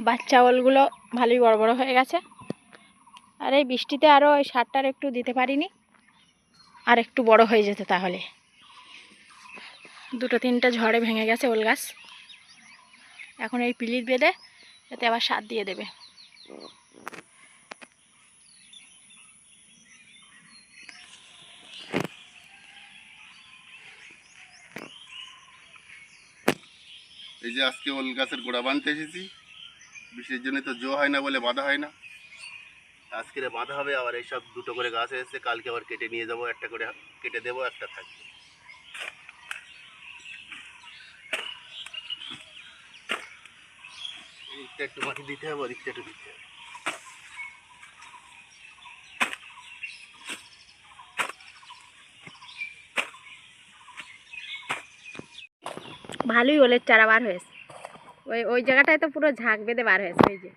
বাচ্চা ওলগুলো ভালোই বড় বড় হয়ে গেছে। আর এই বৃষ্টিতে আরও ওই সারটার একটু দিতে পারিনি, আর একটু বড় হয়ে যেত তাহলে। দুটো তিনটা ঝড়ে ভেঙে গেছে ওল গাছ। এখন এই পিলির বেঁধে এতে আবার সার দিয়ে দেবে। এই যে আজকে ওল গাছের গোড়া বাঁধতে এসেছি, বৃষ্টির জন্য তো জো হয় না বলে বাঁধা হয় না। আজকে বাঁধা হবে। আবার এইসব দুটো করে গাছ এসেছে, কালকে আবার কেটে নিয়ে যাব, একটা করে কেটে দেবো, একটা থাকবে। এদিকটা একটু মাটি দিতে হবে, ওদিকটা একটু দিতে হবে। ভালোই ওলের চারা বার হয়েছে। ওই ওই জায়গাটায় তো পুরো ঝাঁক বেঁধে বার হয়েছে। ওই যে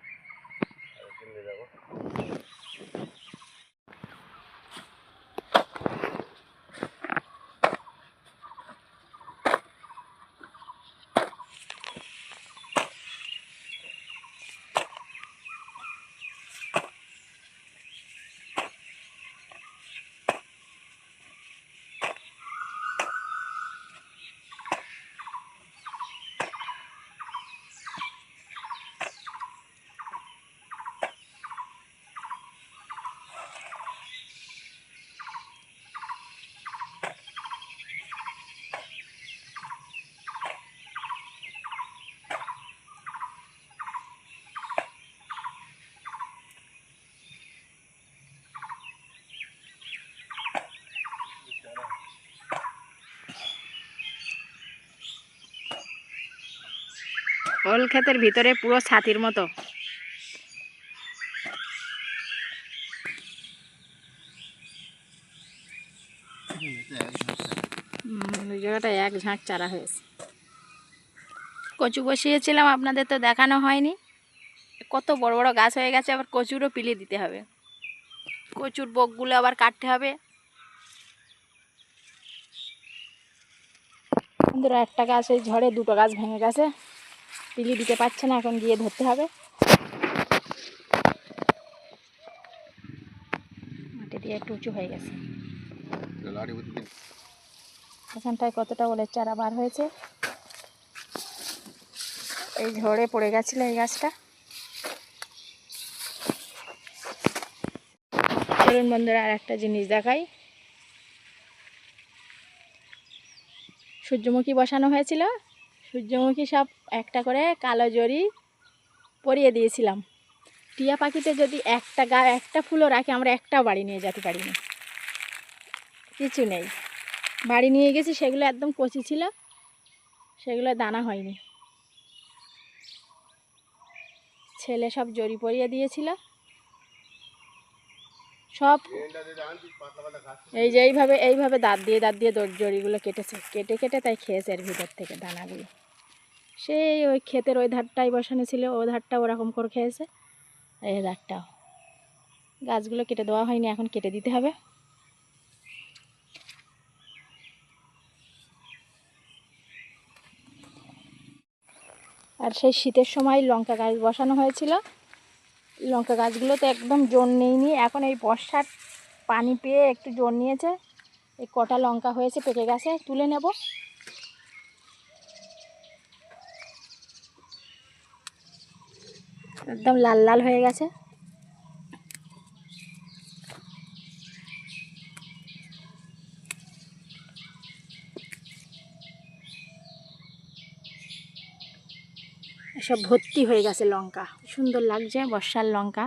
ওল ক্ষেতের ভিতরে পুরো ছাতির মতো। ওই জায়গাটায় এক ঝাঁক চারা হয়েছে। কচু বসিয়েছিলাম, আপনাদের তো দেখানো হয়নি। কত বড় বড় গাছ হয়ে গেছে। আবার কচুরও পিলি দিতে হবে। কচুর বকগুলো আবার কাটতে হবে। বন্ধুরা, একটা গাছ এই ঝড়ে দুটো গাছ ভেঙে গেছে, পিলি দিতে পারছে না। এখন গিয়ে ধরতে হবে। মাটি দিয়ে একটু উঁচু হয়ে গেছে। এখানটায় কতটা ওলের চারা বার হয়েছে। এই ঝড়ে পড়ে গেছিল এই গাছটা। চলুন বন্ধুরা, আর একটা জিনিস দেখাই। সূর্যমুখী বসানো হয়েছিল। সূর্যমুখী সব একটা করে কালো জরি পরিয়ে দিয়েছিলাম। টিয়া পাখিতে যদি একটা ফুলও রাখে, আমরা একটাও বাড়ি নিয়ে যেতে পারিনি। কিছু নেই, বাড়ি নিয়ে গেছি, সেগুলো একদম কচি ছিল, সেগুলো দানা হয়নি। ছেলে সব জরি পরিয়ে দিয়েছিল সব। এই যে এইভাবে দাঁত দিয়ে জরিগুলো কেটেছে, কেটে কেটে তাই খেয়েছে এর ভিতর থেকে দানাগুলো। সেই ওই ক্ষেতের ওই ধারটাই বসানো ছিল, ওই ধারটা ওরকম করে খেয়েছে। এই ধারটাও। গাছগুলো কেটে দেওয়া হয়নি, এখন কেটে দিতে হবে। আর সেই শীতের সময় লঙ্কা গাছ বসানো হয়েছিল। লঙ্কা গাছগুলো তো একদম জোর নেইনি। এখন এই বর্ষার পানি পেয়ে একটু জোর নিয়েছে। এই কটা লঙ্কা হয়েছে, পেকে গেছে, তুলে নেব। একদম লাল লাল হয়ে গেছে। সব ভর্তি হয়ে গেছে লঙ্কা। সুন্দর লাগছে বর্ষার লঙ্কা।